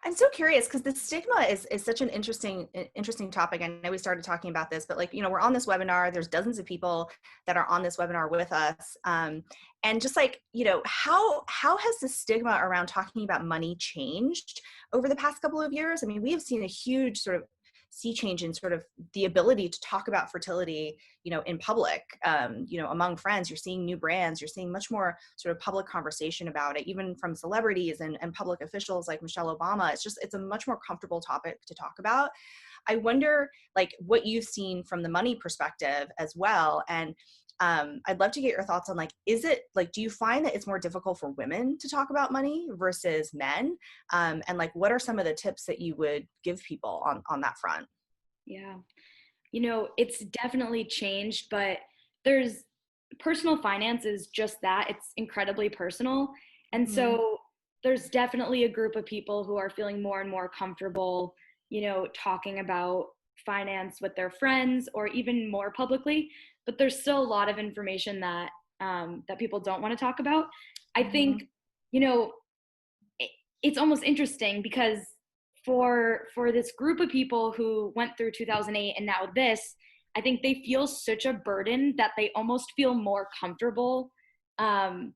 I'm so curious because the stigma is such an interesting topic. I know we started talking about this, but like, we're on this webinar, there's dozens of people that are on this webinar with us. And just like, how has the stigma around talking about money changed over the past couple of years? I mean, we have seen a huge sort of sea change in sort of the ability to talk about fertility, in public, among friends. You're seeing new brands, you're seeing much more sort of public conversation about it, even from celebrities and public officials like Michelle Obama. It's a much more comfortable topic to talk about. I wonder like what you've seen from the money perspective as well. And I'd love to get your thoughts on like, is it like, do you find that it's more difficult for women to talk about money versus men? And like, what are some of the tips that you would give people on that front? Yeah. It's definitely changed, but there's personal finance is just that. It's incredibly personal. And Mhm. so there's definitely a group of people who are feeling more and more comfortable, talking about finance with their friends or even more publicly. But there's still a lot of information that people don't want to talk about. I think, Mhm. you know, it's almost interesting because for this group of people who went through 2008 and now this, I think they feel such a burden that they almost feel more comfortable um,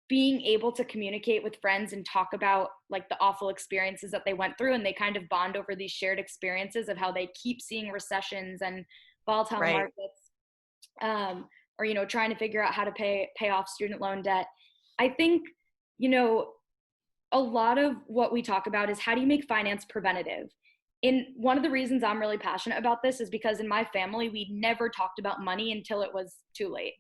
being able to communicate with friends and talk about like the awful experiences that they went through, and they kind of bond over these shared experiences of how they keep seeing recessions and volatile Right. markets, or trying to figure out how to pay off student loan debt. I think you know a lot of what we talk about is how do you make finance preventative. And one of the reasons I'm really passionate about this is because in my family, we never talked about money until it was too late.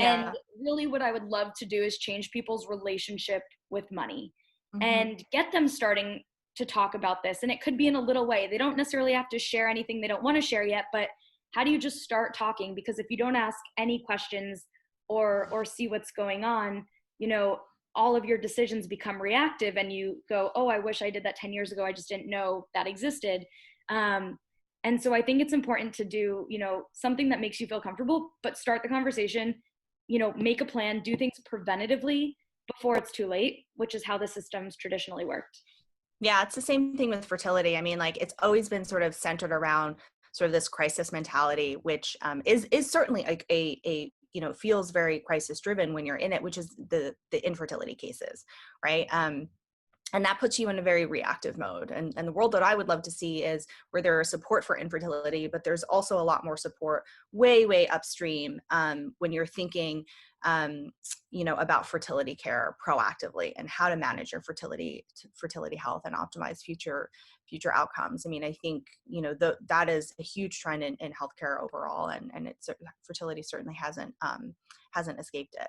And Yeah. really, what I would love to do is change people's relationship with money Mhm. and get them starting to talk about this. And it could be in a little way. They don't necessarily have to share anything they don't want to share yet, but how do you just start talking? Because if you don't ask any questions or see what's going on, you know, all of your decisions become reactive and you go, oh, I wish I did that 10 years ago. I just didn't know that existed. Um, and so I think it's important to do, something that makes you feel comfortable, but start the conversation, make a plan, do things preventatively before it's too late, which is how the system's traditionally worked. Yeah, it's the same thing with fertility. I mean, like it's always been sort of centered around sort of this crisis mentality, which is certainly like a feels very crisis driven when you're in it, which is the infertility cases, right? And that puts you in a very reactive mode. And the world that I would love to see is where there is support for infertility, but there's also a lot more support way upstream when you're thinking, about fertility care proactively and how to manage your fertility health and optimize future outcomes. I mean, I think that is a huge trend in healthcare overall, and fertility certainly hasn't escaped it.